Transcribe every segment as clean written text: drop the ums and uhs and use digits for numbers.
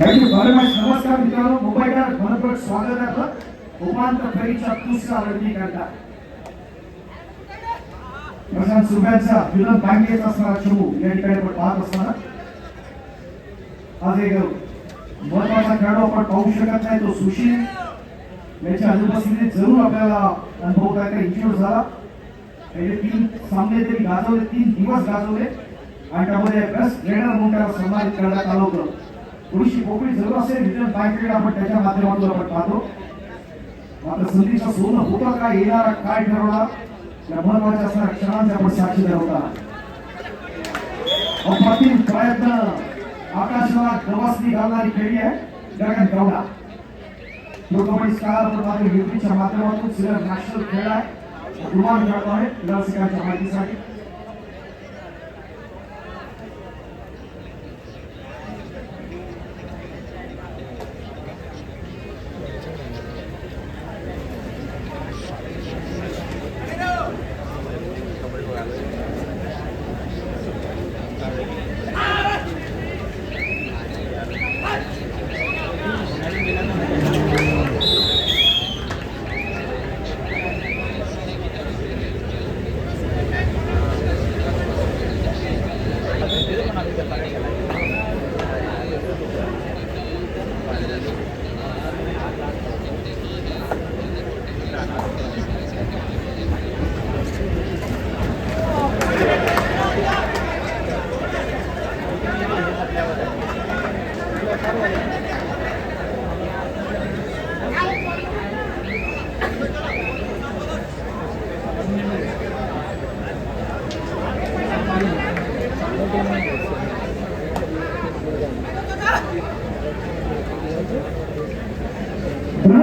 Thank you very much. नमस्कार मित्रांनो, मुंबईकर मनपूर्वक स्वागत आहे आपलं उपांत्य फेरीच्या दुसऱ्या लढतीकरता. प्रशांत सुब्यांचा विलन बँकेचा असणारा चमू या ठिकाणी आपण पाहत असताना आज एक महत्वाचा खेळाडू आपण पाहू शकत नाही. तो सुशील याच्या अनुपस्थितीत जरूर आपल्याला अनुभवता येईल. इंजुअर झाला, पहिले 3 सामने तरी गाजवले, 3 दिवस गाजवले आणि त्यामध्ये बेस्ट ट्रेनर म्हणून त्याला सन्मानित करण्यात आलं होतं. थोडीशी पोकळी जरूर असेल विजन बँकेकडे आपण त्याच्या माध्यमातून आपण पाहतो. मात्र संधीचा सोनं होतं का, येणारा काय ठरवला या महत्वाच्या असणाऱ्या क्षणांचा आपण साक्षीदार होता. अप्रतिम प्रयत्न, आकाशाला गवसणी घालणारी खेळी आहे गगन गौडा. तो कबड्डी स्टार आपण मात्र युपीच्या माध्यमातून सिनियर नॅशनल खेळ आहे. गुमान खेळतो आहे रसिकांच्या माहितीसाठी.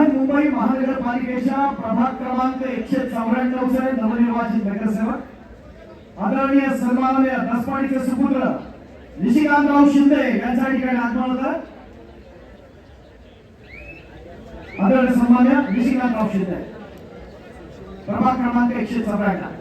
मुंबई महानगरपालिकेच्या प्रभाग क्रमांक 194 चे नवनिर्वाचित नगरसेवक आदरणीय सन्माननीय दसपाडीचे सुपुत्र निशिकांतराव शिंदे यांच्या ठिकाणी आगमन होतं. आदरणीय सन्माननीय निशिकांतराव शिंदे, प्रभाग क्रमांक 194.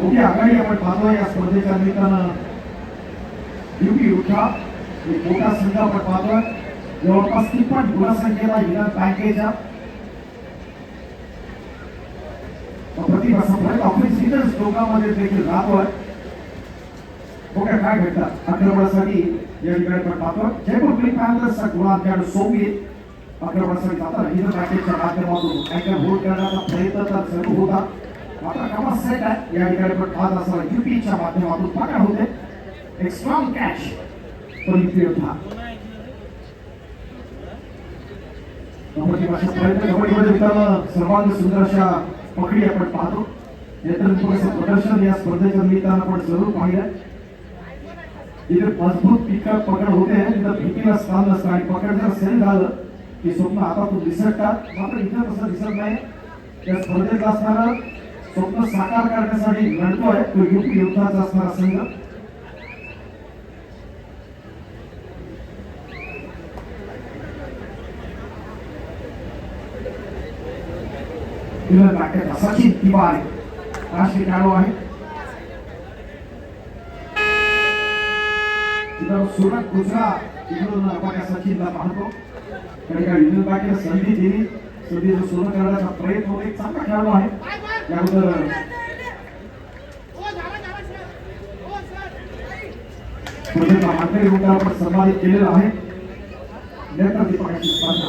मोठी आघाडी आपण पाहतोय या स्पर्धेच्या निमित्तानं. युपी उठा एक मोठा संघ आपण पाहतोय. जवळपास 53 गुणसंख्येला विधान बँकेच्या प्रतिभा संपन्न ऑफिस दोघांमध्ये देखील राहतोय. मोठ्या काय घडतात आक्रमणासाठी या ठिकाणी आपण पाहतोय. जयपूर ब्लॅक पॅन्थर्सचा गुलाम खेळाडू सोवियत आक्रमणासाठी जाताना विधान बँकेच्या माध्यमातून अँकर होल्ड करण्याचा प्रयत्न तर सुरू होता. मात्र कमाल सेट आहे या ठिकाणी पण पाहत असताना युपीच्या माध्यमातून पकड होते. एक स्ट्रॉंग कॅच पण युपी होता. कबड्डीमध्ये मित्रांनो सर्वांग सुंदर अशा पकडी आपण पाहतो. नेतृत्वाचं प्रदर्शन या स्पर्धेच्या निमित्तानं आपण जरूर पाहिलं. इथे मजबूत पिकअप पकड होते तिथं भीतीला स्थान नसतं आणि पकड जर सेल झालं की स्वप्न हातातून दिसतात. मात्र इथं तसं दिसत नाही. या स्पर्धेत असणारं स्वप्न साकार करण्यासाठी लढतोय तो युपी योद्धाचा असणारा संघ. सचिन तिवारी राष्ट्रीय खेळाडू आहे. सुरत गुजरात इकडून आपण या सचिनला पाहतो. विनोद बाकीला संधी दिली. संधीचं सोनं करण्याचा प्रयत्न होतो. एक चांगला खेळाडू आहे. याबद्दल स्पर्धेचा मानकरी म्हणून आपण सन्मानित केलेला आहे. नेत्र दीपकाची स्पर्धा